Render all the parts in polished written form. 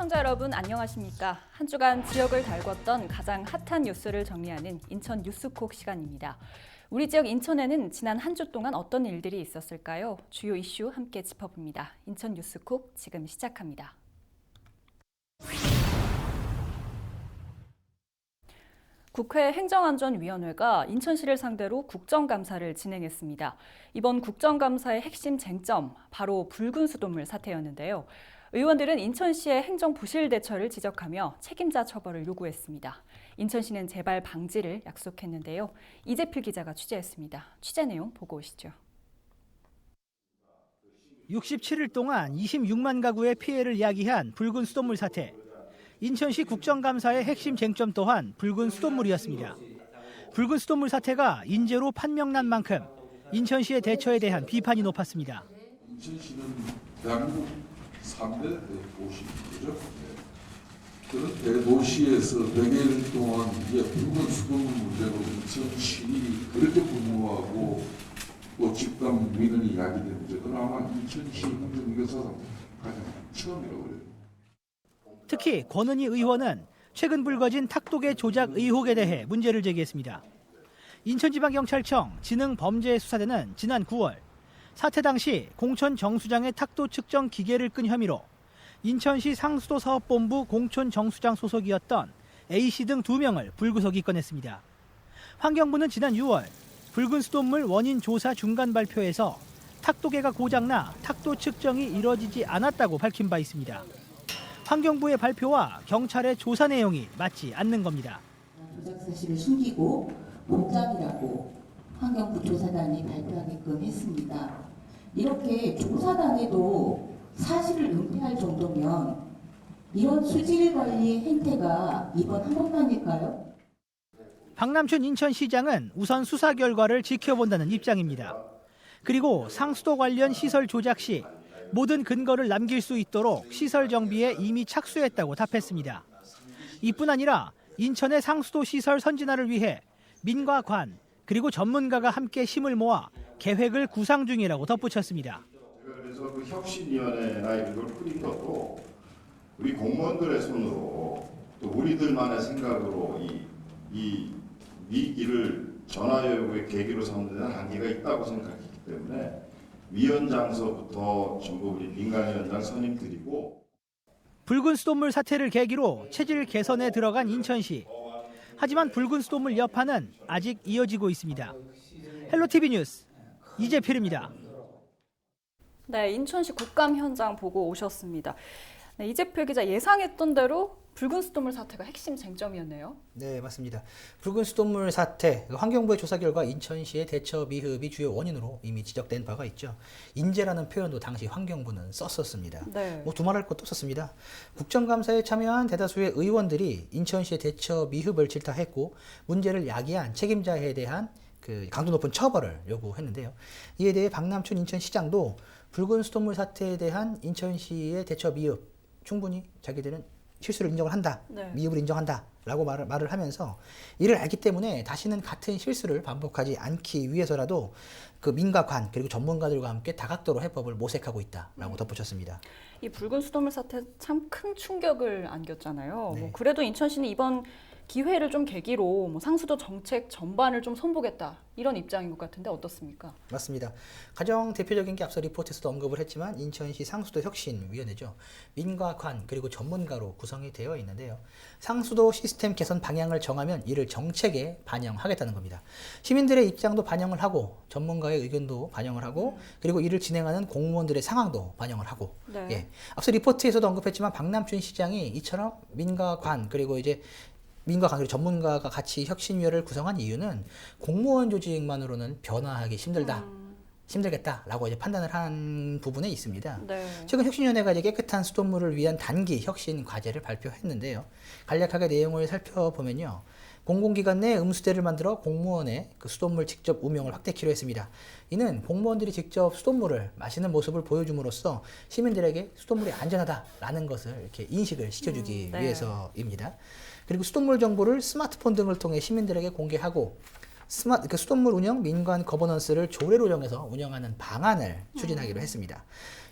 시청자 여러분 안녕하십니까? 한 주간 지역을 달궜던 가장 핫한 뉴스를 정리하는 인천 뉴스콕 시간입니다. 우리 지역 인천에는 지난 한 주 동안 어떤 일들이 있었을까요? 주요 이슈 함께 짚어봅니다. 인천 뉴스콕 지금 시작합니다. 국회 행정안전위원회가 인천시를 상대로 국정감사를 진행했습니다. 이번 국정감사의 핵심 쟁점, 바로 붉은 수돗물 사태였는데요. 의원들은 인천시의 행정 부실 대처를 지적하며 책임자 처벌을 요구했습니다. 인천시는 재발 방지를 약속했는데요. 이재필 기자가 취재했습니다. 취재 내용 보고 오시죠. 67일 동안 26만 가구의 피해를 야기한 붉은 수돗물 사태. 인천시 국정감사의 핵심 쟁점 또한 붉은 수돗물이었습니다. 붉은 수돗물 사태가 인재로 판명난 만큼 인천시의 대처에 대한 비판이 높았습니다. 인천시는 대한민국 3대 대도시죠. 그런 대도시에서 100일 동안 이게 붉은 수돗물 문제로 인천시 그렇게 분노하고 또 집단 민원이 야기된 문제는 아마 인천시 행정기관에서 가장 처음이라고 그래요. 특히 권은희 의원은 최근 불거진 탁독의 조작 의혹에 대해 문제를 제기했습니다. 인천지방경찰청 지능범죄수사대는 지난 9월 사태 당시 공천 정수장의 탁도 측정 기계를 끈 혐의로 인천시 상수도사업본부 공천 정수장 소속이었던 A씨 등 2명을 불구속 입건했습니다. 환경부는 지난 6월 붉은 수돗물 원인 조사 중간 발표에서 탁도계가 고장나 탁도 측정이 이뤄지지 않았다고 밝힌 바 있습니다. 환경부의 발표와 경찰의 조사 내용이 맞지 않는 겁니다. 조작 사실을 숨기고 공장이라고 환경부 조사단이 발표하게끔 했습니다. 이렇게 조사단에도 사실을 은폐할 정도면 이런 수질 관리 행태가 이번 한 번만일까요? 박남춘 인천시장은 우선 수사 결과를 지켜본다는 입장입니다. 그리고 상수도 관련 시설 조작 시 모든 근거를 남길 수 있도록 시설 정비에 이미 착수했다고 답했습니다. 이뿐 아니라 인천의 상수도 시설 선진화를 위해 민과 관 그리고 전문가가 함께 힘을 모아 계획을 구상 중이라고 덧붙였습니다. 그래서 그 혁신위원회나 이런 걸 꾸린 것도 우리 공무원들의 손으로 또 우리들만의 생각으로 이 위기를 전화요구의 계기로 삼는 데는 한계가 있다고 생각했기 때문에 위원장서부터 전부 우리 민간위원장 선임드리고 붉은 수돗물 사태를 계기로 체질 개선에 들어간 인천시. 하지만 붉은 수돗물 여파는 아직 이어지고 있습니다. 헬로티비 뉴스 이재필입니다. 네, 인천시 국감 현장 보고 오셨습니다. 네, 이재필 기자 예상했던 대로 붉은 수돗물 사태가 핵심 쟁점이었네요. 네, 맞습니다. 붉은 수돗물 사태, 환경부의 조사 결과 인천시의 대처 미흡이 주요 원인으로 이미 지적된 바가 있죠. 인재라는 표현도 당시 환경부는 썼었습니다. 네. 두말할 것도 없었습니다. 국정감사에 참여한 대다수의 의원들이 인천시의 대처 미흡을 질타했고 문제를 야기한 책임자에 대한 그 강도 높은 처벌을 요구했는데요. 이에 대해 박남춘 인천시장도 붉은 수돗물 사태에 대한 인천시의 대처 미흡 충분히 자기들은 실수를 인정을 한다. 네. 미흡을 인정한다. 라고 말을 하면서 이를 알기 때문에 다시는 같은 실수를 반복하지 않기 위해서라도 그 민과 관 그리고 전문가들과 함께 다각도로 해법을 모색하고 있다라고 덧붙였습니다. 이 붉은 수돗물 사태 참 큰 충격을 안겼잖아요. 네. 그래도 인천시는 이번 기회를 좀 계기로 상수도 정책 전반을 좀 손보겠다 이런 입장인 것 같은데 어떻습니까? 맞습니다. 가장 대표적인 게 앞서 리포트에서도 언급을 했지만 인천시 상수도 혁신위원회죠. 민과 관 그리고 전문가로 구성이 되어 있는데요. 상수도 시스템 개선 방향을 정하면 이를 정책에 반영하겠다는 겁니다. 시민들의 입장도 반영을 하고 전문가의 의견도 반영을 하고 그리고 이를 진행하는 공무원들의 상황도 반영을 하고 네. 예. 앞서 리포트에서도 언급했지만 박남춘 시장이 이처럼 민과 관 그리고 이제 민과 관 그리고 전문가가 같이 혁신위원회를 구성한 이유는 공무원 조직만으로는 변화하기 힘들겠다라고 이제 판단을 한 부분에 있습니다. 네. 최근 혁신위원회가 이제 깨끗한 수돗물을 위한 단기 혁신 과제를 발표했는데요. 간략하게 내용을 살펴보면요. 공공기관 내 음수대를 만들어 공무원의 그 수돗물 직접 운용을 확대키로 했습니다. 이는 공무원들이 직접 수돗물을 마시는 모습을 보여줌으로써 시민들에게 수돗물이 안전하다라는 것을 이렇게 인식을 시켜주기 네. 위해서입니다. 그리고 수돗물 정보를 스마트폰 등을 통해 시민들에게 공개하고 수돗물 운영 민관 거버넌스를 조례로 정해서 운영하는 방안을 추진하기로 했습니다.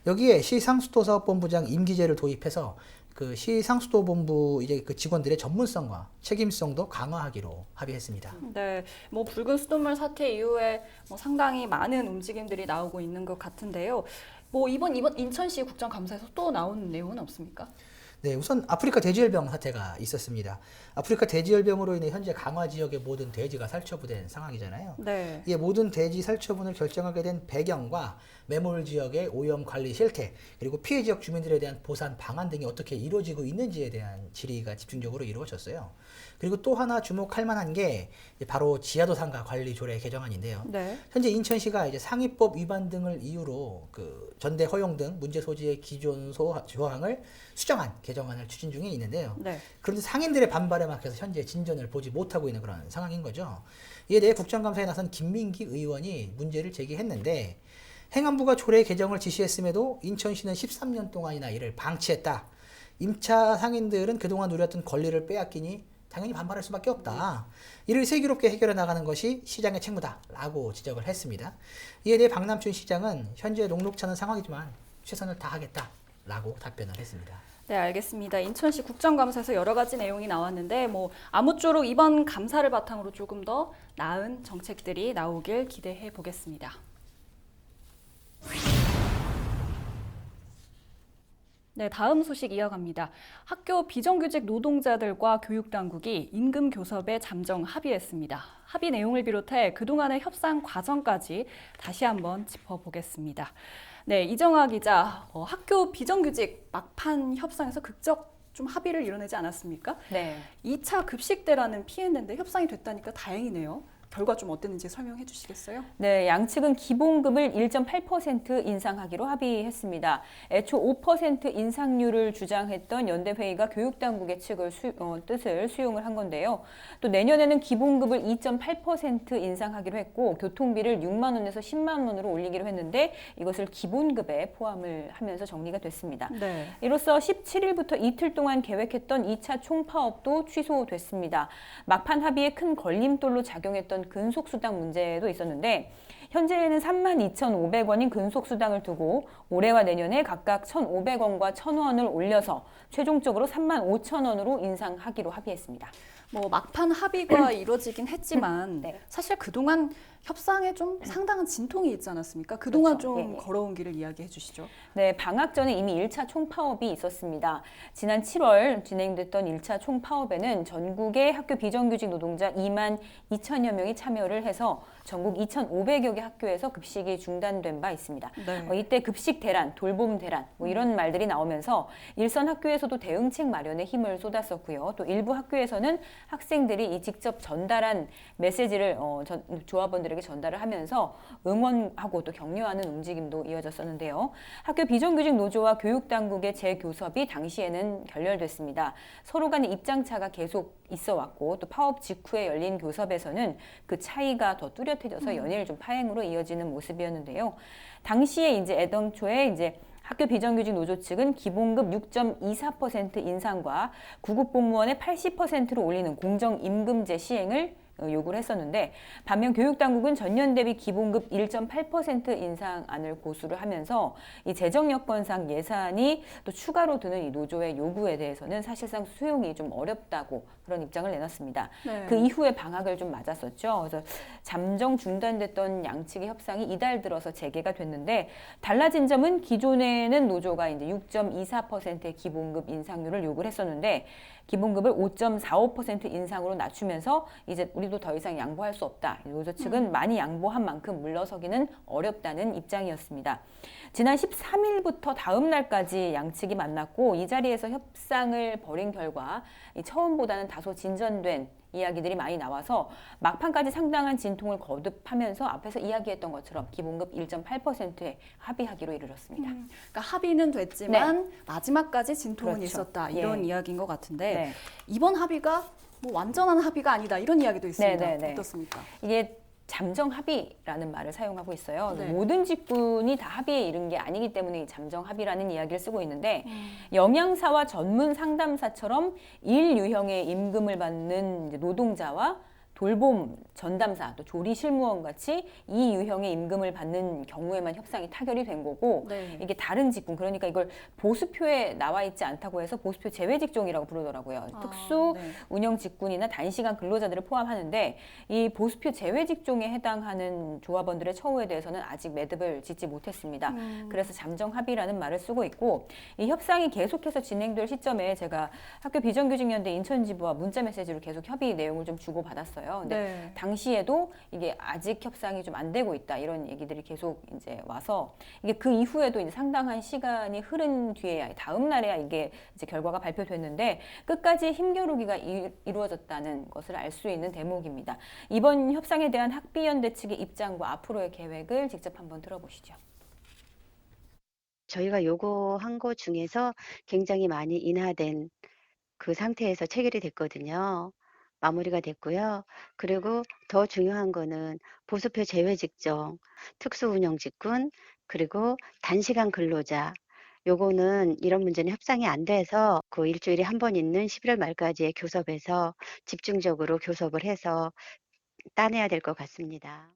여기에 시 상수도사업본부장 임기제를 도입해서 그 시 상수도본부 이제 그 직원들의 전문성과 책임성도 강화하기로 합의했습니다. 네, 뭐 붉은 수돗물 사태 이후에 뭐 상당히 많은 움직임들이 나오고 있는 것 같은데요. 뭐 이번 인천시 국정감사에서 또 나오는 내용은 없습니까? 네, 우선 아프리카 돼지열병 사태가 있었습니다. 아프리카 돼지열병으로 인해 현재 강화 지역의 모든 돼지가 살처부된 상황이잖아요. 네. 이에 모든 돼지 살처분을 결정하게 된 배경과 매몰 지역의 오염 관리 실태, 그리고 피해 지역 주민들에 대한 보상 방안 등이 어떻게 이루어지고 있는지에 대한 질의가 집중적으로 이루어졌어요. 그리고 또 하나 주목할 만한 게 바로 지하도 상가 관리 조례 개정안인데요. 네. 현재 인천시가 이제 상위법 위반 등을 이유로 그 전대 허용 등 문제 소지의 기존 조항을 수정한 개정안을 추진 중에 있는데요. 네. 그런데 상인들의 반발에 막혀서 현재 진전을 보지 못하고 있는 그런 상황인 거죠. 이에 대해 국정감사에 나선 김민기 의원이 문제를 제기했는데 행안부가 조례 개정을 지시했음에도 인천시는 13년 동안이나 이를 방치했다. 임차 상인들은 그동안 누렸던 권리를 빼앗기니 당연히 반발할 수밖에 없다. 이를 슬기롭게 해결해 나가는 것이 시장의 책무다라고 지적을 했습니다. 이에 대해 박남춘 시장은 현재 녹록치 않은 상황이지만 최선을 다하겠다라고 답변을 했습니다. 네, 알겠습니다. 인천시 국정감사에서 여러 가지 내용이 나왔는데 뭐 아무쪼록 이번 감사를 바탕으로 조금 더 나은 정책들이 나오길 기대해 보겠습니다. 네, 다음 소식 이어갑니다. 학교 비정규직 노동자들과 교육당국이 임금 교섭에 잠정 합의했습니다. 합의 내용을 비롯해 그동안의 협상 과정까지 다시 한번 짚어보겠습니다. 네, 이정아 기자, 학교 비정규직 막판 협상에서 극적 좀 합의를 이뤄내지 않았습니까? 네. 2차 급식대라는 피했는데 협상이 됐다니까 다행이네요. 결과 좀 어땠는지 설명해 주시겠어요? 네, 양측은 기본급을 1.8% 인상하기로 합의했습니다. 애초 5% 인상률을 주장했던 연대회의가 교육당국의 뜻을 수용을 한 건데요. 또 내년에는 기본급을 2.8% 인상하기로 했고 교통비를 6만 원에서 10만 원으로 올리기로 했는데 이것을 기본급에 포함을 하면서 정리가 됐습니다. 네. 이로써 17일부터 이틀 동안 계획했던 2차 총파업도 취소됐습니다. 막판 합의에 큰 걸림돌로 작용했던 근속수당 문제도 있었는데 현재는 32,500원인 근속수당을 두고 올해와 내년에 각각 1,500원과 1,000원을 올려서 최종적으로 35,000원으로 인상하기로 합의했습니다. 뭐 막판 합의가 이루어지긴 했지만 네. 사실 그동안 협상에 좀 상당한 진통이 있지 않았습니까? 그동안 그렇죠. 좀 예. 걸어온 길을 이야기해 주시죠. 네, 방학 전에 이미 1차 총파업이 있었습니다. 지난 7월 진행됐던 1차 총파업에는 전국의 학교 비정규직 노동자 2만 2천여 명이 참여를 해서 전국 2,500여 개 학교에서 급식이 중단된 바 있습니다. 네. 이때 급식 대란, 돌봄 대란 뭐 이런 말들이 나오면서 일선 학교에서도 대응책 마련에 힘을 쏟았었고요. 또 일부 학교에서는 학생들이 이 직접 전달한 메시지를 조합원들에게 전달을 하면서 응원하고 또 격려하는 움직임도 이어졌었는데요. 학교 비정규직 노조와 교육당국의 재교섭이 당시에는 결렬됐습니다. 서로 간의 입장차가 계속 있어 왔고 또 파업 직후에 열린 교섭에서는 그 차이가 더 뚜렷해져서 연일 좀 파행으로 이어지는 모습이었는데요. 당시에 이제 애당초에 이제 학교 비정규직 노조 측은 기본급 6.24% 인상과 구급 공무원의 80%로 올리는 공정임금제 시행을 요구를 했었는데 반면 교육당국은 전년 대비 기본급 1.8% 인상안을 고수를 하면서 이 재정 여건상 예산이 또 추가로 드는 이 노조의 요구에 대해서는 사실상 수용이 좀 어렵다고 그런 입장을 내놨습니다. 네. 그 이후에 방학을 좀 맞았었죠. 그래서 잠정 중단됐던 양측의 협상이 이달 들어서 재개가 됐는데 달라진 점은 기존에는 노조가 이제 6.24%의 기본급 인상률을 요구를 했었는데 기본급을 5.45% 인상으로 낮추면서 이제 우리도 더 이상 양보할 수 없다. 노조 측은 많이 양보한 만큼 물러서기는 어렵다는 입장이었습니다. 지난 13일부터 다음 날까지 양측이 만났고 이 자리에서 협상을 벌인 결과 처음보다는 다소 진전된 이야기들이 많이 나와서 막판까지 상당한 진통을 거듭하면서 앞에서 이야기했던 것처럼 기본급 1.8%에 합의하기로 이르렀습니다. 그러니까 합의는 됐지만 마지막까지 진통은 그렇죠. 있었다. 예. 이런 이야기인 것 같은데 네. 이번 합의가 뭐 완전한 합의가 아니다. 이런 이야기도 있습니다. 네, 네, 네. 어떻습니까? 이게 잠정 합의라는 말을 사용하고 있어요. 네. 모든 직군이 다 합의에 이른 게 아니기 때문에 이 잠정 합의라는 이야기를 쓰고 있는데 영양사와 전문 상담사처럼 일 유형의 임금을 받는 이제 노동자와 돌봄 전담사 또 조리 실무원 같이 이 유형의 임금을 받는 경우에만 협상이 타결이 된 거고 네. 이게 다른 직군 그러니까 이걸 보수표에 나와 있지 않다고 해서 보수표 제외 직종이라고 부르더라고요. 특수 네. 운영 직군이나 단시간 근로자들을 포함하는데 이 보수표 제외 직종에 해당하는 조합원들의 처우에 대해서는 아직 매듭을 짓지 못했습니다. 그래서 잠정 합의라는 말을 쓰고 있고 이 협상이 계속해서 진행될 시점에 제가 학교 비정규직연대 인천지부와 문자 메시지로 계속 협의 내용을 좀 주고받았어요. 근데 네. 당시에도 이게 아직 협상이 좀 안 되고 있다 이런 얘기들이 계속 이제 와서 이게 그 이후에도 이제 상당한 시간이 흐른 뒤에야 다음 날에야 이게 이제 결과가 발표됐는데 끝까지 힘겨루기가 이루어졌다는 것을 알 수 있는 대목입니다. 이번 협상에 대한 학비연대 측의 입장과 앞으로의 계획을 직접 한번 들어보시죠. 저희가 요구한 것 중에서 굉장히 많이 인하된 그 상태에서 체결이 됐거든요. 마무리가 됐고요. 그리고 더 중요한 거는 보수표 제외 직종, 특수운영직군, 그리고 단시간 근로자. 요거는 이런 문제는 협상이 안 돼서 그 일주일에 한 번 있는 11월 말까지의 교섭에서 집중적으로 교섭을 해서 따내야 될 것 같습니다.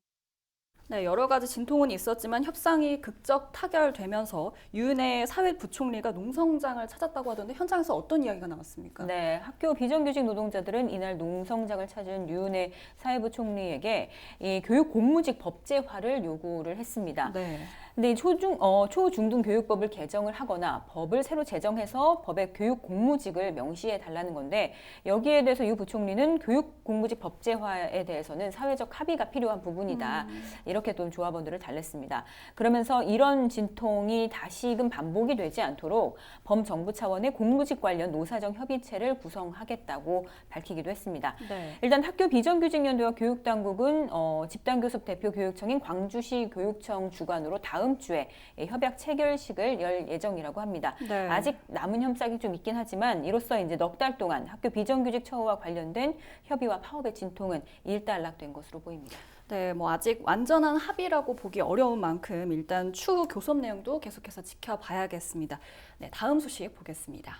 네, 여러 가지 진통은 있었지만 협상이 극적 타결되면서 유은혜 사회부총리가 농성장을 찾았다고 하던데 현장에서 어떤 이야기가 나왔습니까? 네, 학교 비정규직 노동자들은 이날 농성장을 찾은 유은혜 사회부총리에게 이 교육 공무직 법제화를 요구를 했습니다. 네. 근데 이 초중등 교육법을 개정을 하거나 법을 새로 제정해서 법의 교육 공무직을 명시해 달라는 건데 여기에 대해서 유 부총리는 교육 공무직 법제화에 대해서는 사회적 합의가 필요한 부분이다. 이렇게 또 조합원들을 달랬습니다. 그러면서 이런 진통이 다시금 반복이 되지 않도록 범정부 차원의 공무직 관련 노사정 협의체를 구성하겠다고 밝히기도 했습니다. 네. 일단 학교 비정규직연대와 교육당국은 집단교섭 대표 교육청인 광주시 교육청 주관으로 다음 주에 협약 체결식을 열 예정이라고 합니다. 네. 아직 남은 협상이 좀 있긴 하지만 이로써 이제 넉 달 동안 학교 비정규직 처우와 관련된 협의와 파업의 진통은 일단락된 것으로 보입니다. 네, 뭐 아직 완전한 합의라고 보기 어려운 만큼 일단 추후 교섭 내용도 계속해서 지켜봐야겠습니다. 네, 다음 소식 보겠습니다.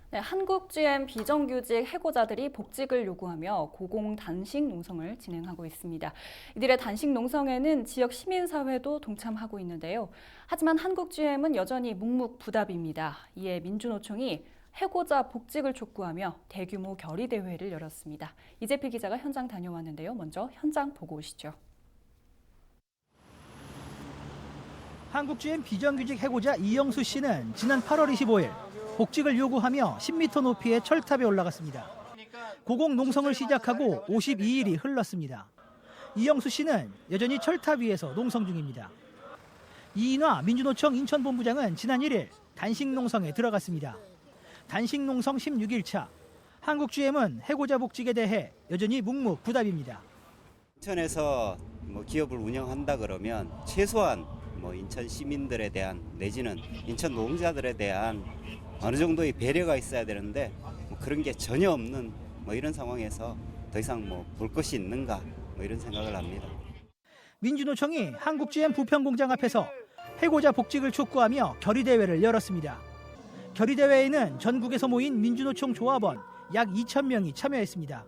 네, 한국 GM 비정규직 해고자들이 복직을 요구하며 고공 단식 농성을 진행하고 있습니다. 이들의 단식 농성에는 지역 시민사회도 동참하고 있는데요. 하지만 한국 GM은 여전히 묵묵부답입니다. 이에 민주노총이 해고자 복직을 촉구하며 대규모 결의대회를 열었습니다. 이재필 기자가 현장 다녀왔는데요. 먼저 현장 보고 오시죠. 한국 GM 비정규직 해고자 이영수 씨는 지난 8월 25일 복직을 요구하며 10m 높이의 철탑에 올라갔습니다. 고공 농성을 시작하고 52일이 흘렀습니다. 이영수 씨는 여전히 철탑 위에서 농성 중입니다. 이인화 민주노총 인천본부장은 지난 1일 단식 농성에 들어갔습니다. 단식 농성 16일차. 한국 GM은 해고자 복직에 대해 여전히 묵묵부답입니다. 인천에서 기업을 운영한다 그러면 최소한 인천 시민들에 대한 내지는 인천 노동자들에 대한 어느 정도의 배려가 있어야 되는데 그런 게 전혀 없는 이런 상황에서 더 이상 볼 것이 있는가 이런 생각을 합니다. 민주노총이 한국 GM 부평공장 앞에서 해고자 복직을 촉구하며 결의대회를 열었습니다. 결의대회에는 전국에서 모인 민주노총 조합원 약 2,000명이 참여했습니다.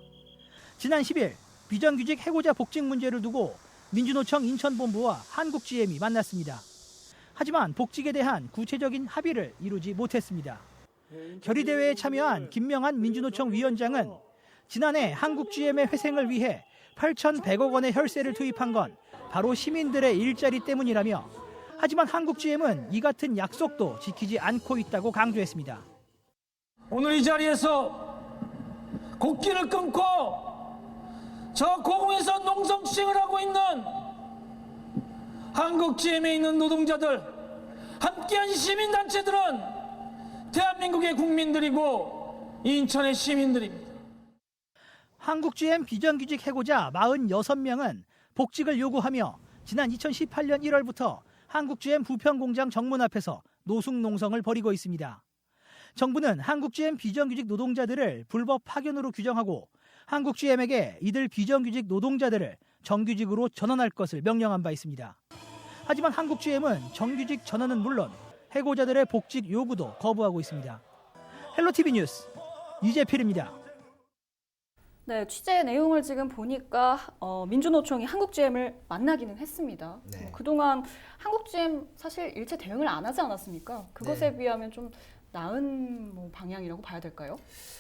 지난 10일 비정규직 해고자 복직 문제를 두고 민주노총 인천본부와 한국 GM이 만났습니다. 하지만 복직에 대한 구체적인 합의를 이루지 못했습니다. 결의대회에 참여한 김명한 민주노총 위원장은 지난해 한국 GM의 회생을 위해 8,100억 원의 혈세를 투입한 건 바로 시민들의 일자리 때문이라며 하지만 한국 GM은 이 같은 약속도 지키지 않고 있다고 강조했습니다. 오늘 이 자리에서 곡기를 끊고 저 고공에서 농성 시행을 하고 있는 한국 GM에 있는 노동자들, 함께한 시민단체들은 대한민국의 국민들이고 인천의 시민들입니다. 한국 GM 비정규직 해고자 46명은 복직을 요구하며 지난 2018년 1월부터 한국 GM 부평공장 정문 앞에서 노숙 농성을 벌이고 있습니다. 정부는 한국 GM 비정규직 노동자들을 불법 파견으로 규정하고 한국 GM에게 이들 비정규직 노동자들을 정규직으로 전환할 것을 명령한 바 있습니다. 하지만 한국 GM은 정규직 전환은 물론 해고자들의 복직 요구도 거부하고 있습니다. 헬로티비 뉴스 유재필입니다. 네, 취재 내용을 지금 보니까 민주노총이 한국GM을 만나기는 했습니다. 네. 그동안 한국GM 사실 일체 대응을 안 하지 않았습니까? 그것에 네. 비하면 좀 나은 방향이라고 봐야 될까요?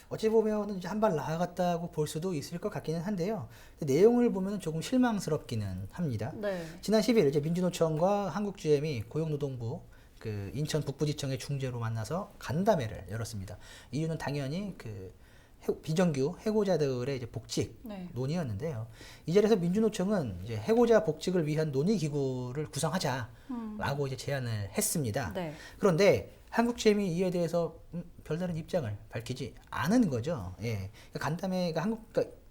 어찌 보면 이제 한 발 나아갔다고 볼 수도 있을 것 같기는 한데요. 내용을 보면 조금 실망스럽기는 합니다. 네. 지난 10일 이제 민주노총과 한국GM이 고용노동부 그 인천 북부지청의 중재로 만나서 간담회를 열었습니다. 이유는 당연히 그 비정규 해고자들의 이제 복직 네. 논의였는데요. 이 자리에서 민주노총은 이제 해고자 복직을 위한 논의 기구를 구성하자라고 이제 제안을 했습니다. 네. 그런데 한국GM이 이에 대해서 별다른 입장을 밝히지 않은 거죠. 예. 간담회가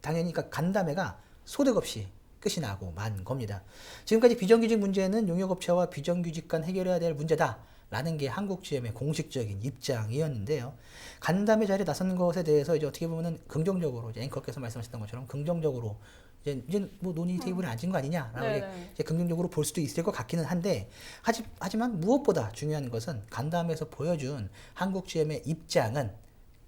당연히 간담회가 소득 없이 끝이 나고 만 겁니다. 지금까지 비정규직 문제는 용역업체와 비정규직 간 해결해야 될 문제다라는 게 한국GM의 공식적인 입장이었는데요. 간담회 자리에 나선 것에 대해서 이제 어떻게 보면은 긍정적으로 이제 앵커께서 말씀하셨던 것처럼 긍정적으로 이제 뭐 논의 테이블에 앉은 거 아니냐라고 이제 긍정적으로 볼 수도 있을 것 같기는 한데 하지만 무엇보다 중요한 것은 간담회에서 보여준 한국GM의 입장은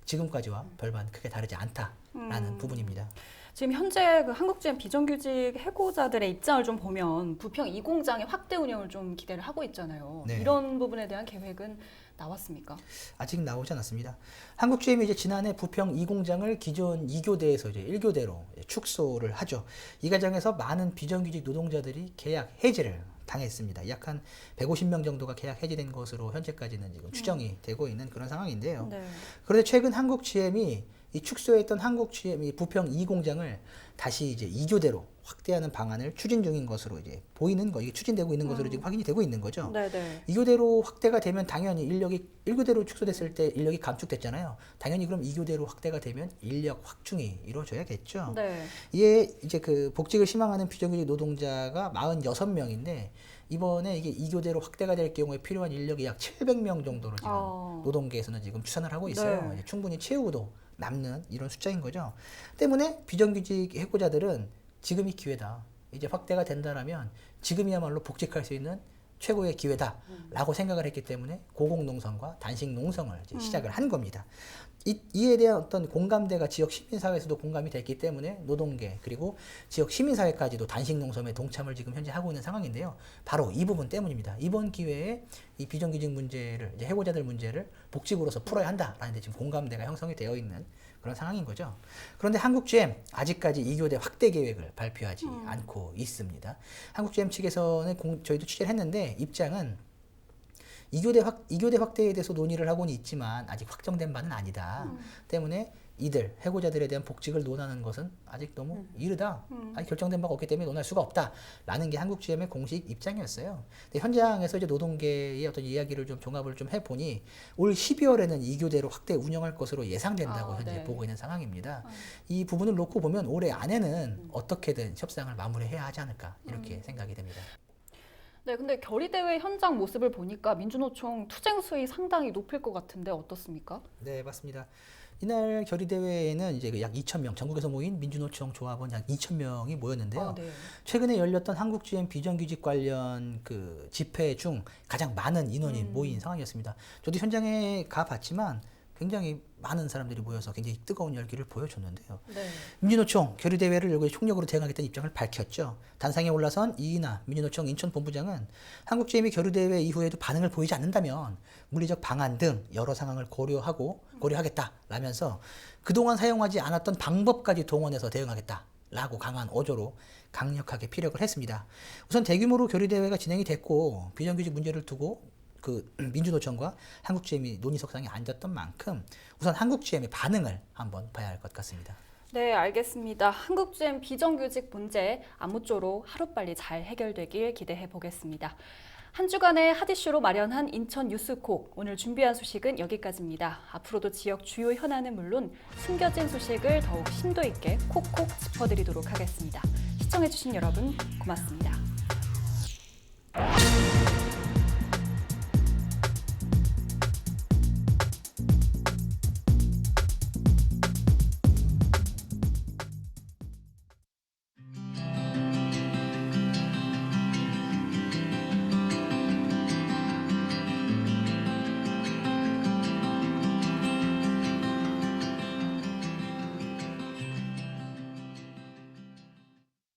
지금까지와 별반 크게 다르지 않다라는 부분입니다. 지금 현재 그 한국GM 비정규직 해고자들의 입장을 좀 보면 부평 2공장의 확대 운영을 좀 기대를 하고 있잖아요. 네. 이런 부분에 대한 계획은 나왔습니까? 아직 나오지 않았습니다. 한국GM이 이제 지난해 부평 2공장을 기존 2교대에서 이제 1교대로 축소를 하죠. 이 과정에서 많은 비정규직 노동자들이 계약 해지를 당했습니다. 약 한 150명 정도가 계약 해지된 것으로 현재까지는 지금 추정이 되고 있는 그런 상황인데요. 네. 그런데 최근 한국GM이 이 축소했던 한국GM이 부평 2공장을 다시 이제 2교대로 확대하는 방안을 추진 중인 것으로 이제 보이는 거, 이게 추진되고 있는 것으로 지금 확인이 되고 있는 거죠. 네네. 2교대로 확대가 되면 당연히 인력이 1교대로 축소됐을 때 인력이 감축됐잖아요. 당연히 그럼 2교대로 확대가 되면 인력 확충이 이루어져야겠죠. 네. 이에 이제 그 복직을 희망하는 비정규직 노동자가 46명인데 이번에 이게 2교대로 확대가 될 경우에 필요한 인력이 약 700명 정도로 지금 노동계에서는 지금 추산을 하고 있어요. 네. 이제 충분히 채우고도 남는 이런 숫자인 거죠. 때문에 비정규직 해고자들은 지금이 기회다. 이제 확대가 된다라면 지금이야말로 복직할 수 있는 최고의 기회다라고 생각을 했기 때문에 고공농성과 단식농성을 이제 시작을 한 겁니다. 이에 대한 어떤 공감대가 지역 시민사회에서도 공감이 됐기 때문에 노동계 그리고 지역 시민사회까지도 단식농성에 동참을 지금 현재 하고 있는 상황인데요. 바로 이 부분 때문입니다. 이번 기회에 이 비정규직 문제를 이제 해고자들 문제를 복직으로서 풀어야 한다라는 데 지금 공감대가 형성이 되어 있는 그런 상황인 거죠. 그런데 한국GM 아직까지 2교대 확대 계획을 발표하지 않고 있습니다. 한국GM 측에서는 저희도 취재를 했는데 입장은 2교대 확대에 대해서 논의를 하고는 있지만 아직 확정된 바는 아니다. 때문에 이들 해고자들에 대한 복직을 논하는 것은 아직 너무 이르다. 아직 결정된 바가 없기 때문에 논할 수가 없다라는 게 한국GM의 공식 입장이었어요. 근데 현장에서 이제 노동계의 어떤 이야기를 좀 종합을 좀 해보니 올 12월에는 2교대로 확대 운영할 것으로 예상된다고 현재 네. 보고 있는 상황입니다. 이 부분을 놓고 보면 올해 안에는 어떻게든 협상을 마무리해야 하지 않을까 이렇게 생각이 됩니다. 네, 근데 결의대회 현장 모습을 보니까 민주노총 투쟁 수위 상당히 높을 것 같은데 어떻습니까? 네, 맞습니다. 이날 결의대회에는 이제 약 2,000명, 전국에서 모인 민주노총 조합원 약 2,000명이 모였는데요. 네. 최근에 열렸던 한국GM 비정규직 관련 그 집회 중 가장 많은 인원이 모인 상황이었습니다. 저도 현장에 가봤지만 굉장히 많은 사람들이 모여서 굉장히 뜨거운 열기를 보여줬는데요. 네. 민주노총 결의대회를 열고 총력으로 대응하겠다는 입장을 밝혔죠. 단상에 올라선 이인하 민주노총 인천본부장은 한국GM이 결의대회 이후에도 반응을 보이지 않는다면 물리적 방안 등 여러 상황을 고려하겠다라면서 그동안 사용하지 않았던 방법까지 동원해서 대응하겠다라고 강한 어조로 강력하게 피력을 했습니다. 우선 대규모로 결의대회가 진행이 됐고 비정규직 문제를 두고 그 민주노총과 한국GM이 논의석상에 앉았던 만큼 우선 한국GM의 반응을 한번 봐야 할 것 같습니다. 네, 알겠습니다. 한국GM 비정규직 문제 아무쪼록 하루빨리 잘 해결되길 기대해 보겠습니다. 한 주간의 핫이슈로 마련한 인천 뉴스콕, 오늘 준비한 소식은 여기까지입니다. 앞으로도 지역 주요 현안은 물론 숨겨진 소식을 더욱 심도 있게 콕콕 짚어드리도록 하겠습니다. 시청해주신 여러분 고맙습니다.